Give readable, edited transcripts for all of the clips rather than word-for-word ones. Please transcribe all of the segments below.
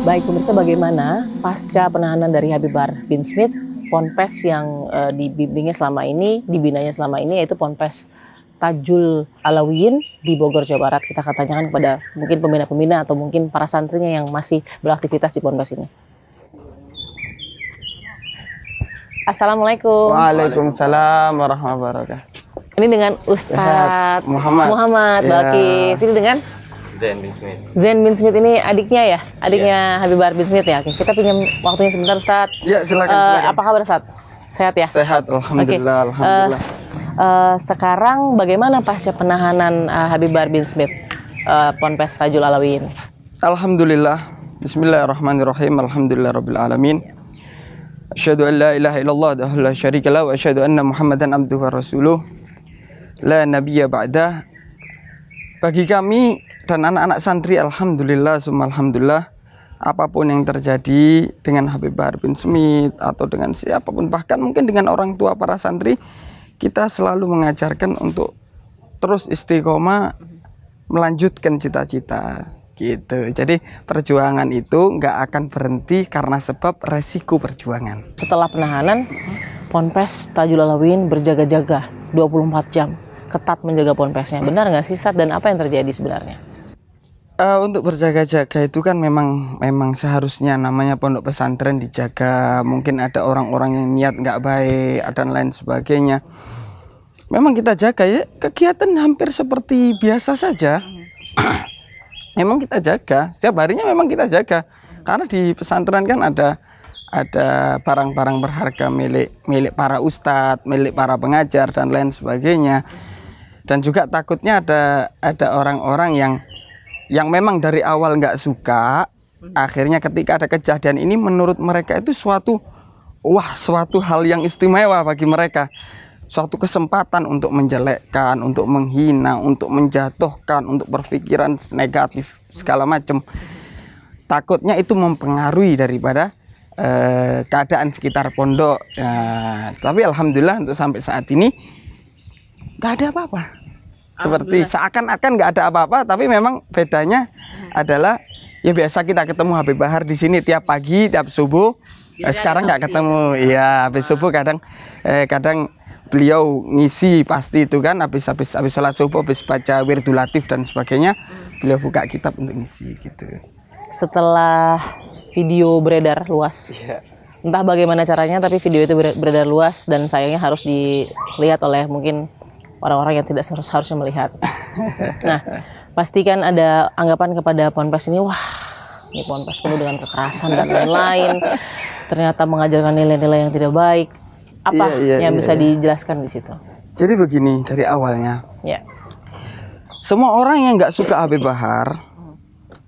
Baik pemirsa, bagaimana pasca penahanan dari Habib Bahar bin Smith, ponpes yang dibimbingnya selama ini, dibinanya selama ini, yaitu ponpes Tajul Alawiyin di Bogor, Jawa Barat. Kita akan tanyakan kepada mungkin pembina-pembina atau mungkin para santrinya yang masih beraktivitas di ponpes ini. Assalamualaikum. Waalaikumsalam warahmatullahi wabarakatuh. Ini dengan Ustadz Muhammad Ya. Balkis. Ini dengan Zain bin Smith. Zain bin Smith, ini adiknya ya? Adiknya Habib Bahar bin Smith ya? Oke, kita pinjam waktunya sebentar Ustadz. Ya, silakan. Apa kabar Ustadz? Sehat ya? Sehat, alhamdulillah. Oke. Alhamdulillah. Sekarang bagaimana pasca penahanan Habib Bahar bin Smith, ponpes Tajul Alawiyin? Alhamdulillah. Bismillahirrahmanirrahim. Alhamdulillahirabbil alamin. Asyhadu an la ilaha illallah wahdahu la syarika lahu wa asyhadu anna Muhammadan abduhu wa rasuluh. La nabiyya ba'dah. Bagi kami dan anak-anak santri, alhamdulillah summa alhamdulillah, apapun yang terjadi dengan Habib Bahar bin Smith atau dengan siapapun, bahkan mungkin dengan orang tua para santri, kita selalu mengajarkan untuk terus istiqomah melanjutkan cita-cita gitu. Jadi perjuangan itu nggak akan berhenti karena sebab resiko perjuangan. Setelah penahanan, ponpes Tajul Alawiyin berjaga-jaga 24 jam, ketat menjaga ponpesnya. Benar nggak sih Ustadz, dan apa yang terjadi sebenarnya? Untuk berjaga-jaga itu kan memang seharusnya namanya pondok pesantren dijaga. Mungkin ada orang-orang yang niat nggak baik dan lain sebagainya. Memang kita jaga ya, kegiatan hampir seperti biasa saja. Memang kita jaga, setiap harinya memang kita jaga. Karena di pesantren kan ada barang-barang berharga milik para ustadz, milik para pengajar dan lain sebagainya. Dan juga takutnya ada orang-orang yang memang dari awal nggak suka, akhirnya ketika ada kejadian ini menurut mereka itu suatu hal yang istimewa bagi mereka, suatu kesempatan untuk menjelekkan, untuk menghina, untuk menjatuhkan, untuk berpikiran negatif segala macam. Takutnya itu mempengaruhi daripada keadaan sekitar pondok. Tapi alhamdulillah untuk sampai saat ini nggak ada apa-apa. Seperti seakan-akan nggak ada apa-apa, tapi memang bedanya adalah ya biasa kita ketemu Habib Bahar di sini tiap pagi, tiap subuh. Sekarang nggak ketemu. Iya, habis subuh kadang beliau ngisi pasti itu kan, habis sholat subuh, habis baca wirdul latif dan sebagainya, beliau buka kitab untuk ngisi gitu. Setelah video beredar luas, entah bagaimana caranya, tapi video itu beredar luas dan sayangnya harus dilihat oleh mungkin orang-orang yang tidak harusnya melihat. Nah, pastikan ada anggapan kepada ponpes ini, wah, ini ponpes penuh dengan kekerasan dan lain-lain. Ternyata mengajarkan nilai-nilai yang tidak baik. Apa yang bisa dijelaskan di situ? Jadi begini dari awalnya. Ya. Semua orang yang nggak suka Habib Bahar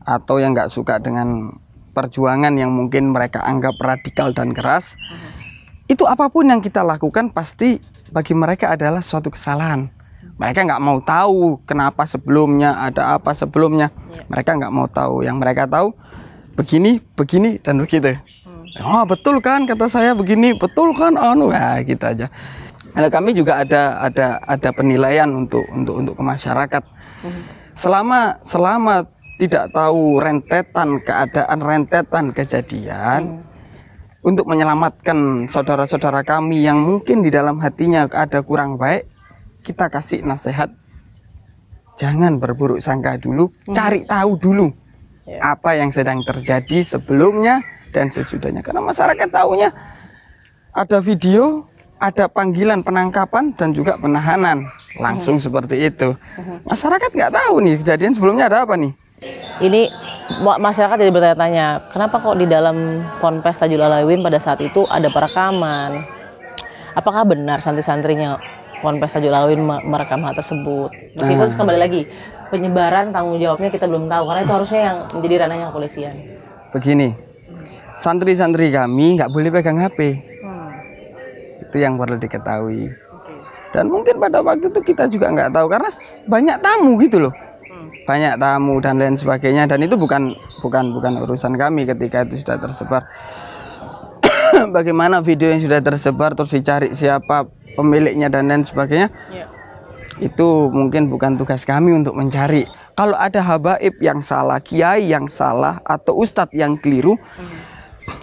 atau yang nggak suka dengan perjuangan yang mungkin mereka anggap radikal dan keras, itu apapun yang kita lakukan pasti bagi mereka adalah suatu kesalahan. Mereka nggak mau tahu kenapa sebelumnya, ada apa sebelumnya. Mereka nggak mau tahu. Yang mereka tahu begini, dan begitu. Oh betul kan kata saya begini, betul kan gitu aja. Nah, kami juga ada penilaian untuk ke masyarakat. Selama tidak tahu rentetan kejadian, untuk menyelamatkan saudara-saudara kami yang mungkin di dalam hatinya ada kurang baik, kita kasih nasihat, jangan berburuk sangka dulu, cari tahu dulu apa yang sedang terjadi sebelumnya dan sesudahnya. Karena masyarakat tahunya ada video, ada panggilan penangkapan dan juga penahanan langsung seperti itu. Masyarakat nggak tahu nih kejadian sebelumnya ada apa nih. Ini masyarakat jadi bertanya-tanya, kenapa kok di dalam ponpes Tajul Alawiyin pada saat itu ada perekaman? Apakah benar santri-santrinya ponpes Tajul Alawiyin merekam hal tersebut? Meskipun kembali lagi, penyebaran tanggung jawabnya kita belum tahu, karena itu harusnya yang menjadi ranahnya kepolisian. Begini, santri-santri kami nggak boleh pegang HP. Itu yang perlu diketahui. Dan mungkin pada waktu itu kita juga nggak tahu, karena banyak tamu gitu loh. Banyak tamu dan lain sebagainya, dan itu bukan urusan kami ketika itu sudah tersebar. Bagaimana video yang sudah tersebar terus dicari siapa pemiliknya dan lain sebagainya, itu mungkin bukan tugas kami untuk mencari. Kalau ada habaib yang salah, kiai yang salah, atau ustadz yang keliru,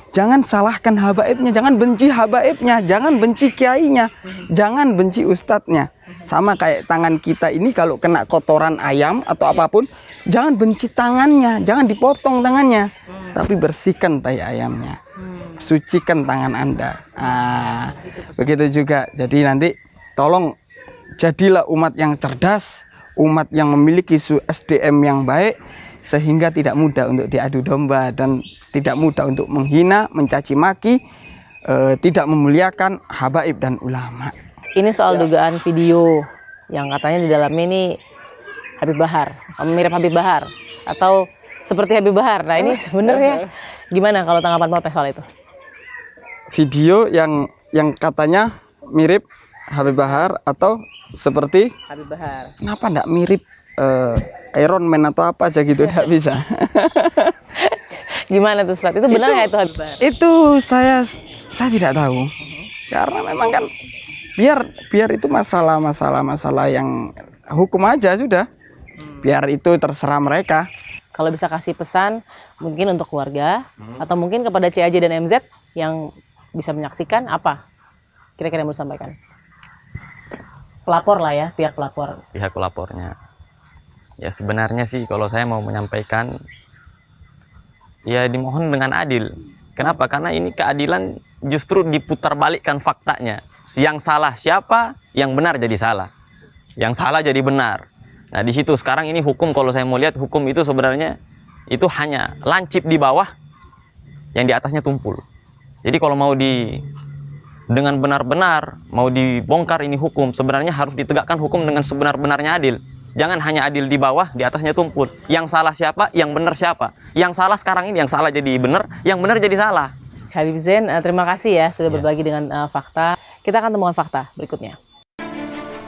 jangan salahkan habaibnya, jangan benci habaibnya, jangan benci kiainya, jangan benci ustadznya. Sama kayak tangan kita ini kalau kena kotoran ayam atau apapun, jangan benci tangannya, jangan dipotong tangannya, tapi bersihkan tai ayamnya, sucikan tangan Anda. Begitu juga. Jadi nanti tolong jadilah umat yang cerdas, umat yang memiliki SDM yang baik, sehingga tidak mudah untuk diadu domba dan tidak mudah untuk menghina, mencaci maki, tidak memuliakan habaib dan ulama. Ini soal dugaan video yang katanya di dalamnya ini Habib Bahar, mirip Habib Bahar atau seperti Habib Bahar. Nah ini sebenarnya gimana kalau tanggapan Polpes soal itu? Video yang katanya mirip Habib Bahar atau seperti Habib Bahar. Kenapa enggak mirip Iron Man atau apa aja gitu? Enggak bisa. Gimana tuh Ustaz? Itu benar nggak itu Habib Bahar? Itu saya tidak tahu. Karena memang kan biar itu masalah yang hukum aja sudah. Biar itu terserah mereka. Kalau bisa kasih pesan mungkin untuk keluarga atau mungkin kepada CAJ dan MZ yang bisa menyaksikan, apa kira-kira yang mau disampaikan? Pelapor lah ya, pihak pelapor. Pihak pelapornya. Ya sebenarnya sih kalau saya mau menyampaikan, ya dimohon dengan adil. Kenapa? Karena ini keadilan justru diputarbalikkan faktanya. Yang salah siapa, yang benar jadi salah. Yang salah jadi benar. Nah di situ sekarang ini hukum, kalau saya mau lihat hukum itu sebenarnya itu hanya lancip di bawah, yang di atasnya tumpul. Jadi kalau mau dengan benar-benar mau dibongkar ini hukum, sebenarnya harus ditegakkan hukum dengan sebenar-benarnya adil. Jangan hanya adil di bawah, di atasnya tumpul. Yang salah siapa, yang benar siapa. Yang salah sekarang ini, yang salah jadi benar, yang benar jadi salah. Habib Zain, terima kasih ya sudah berbagi dengan fakta. Kita akan temukan fakta berikutnya.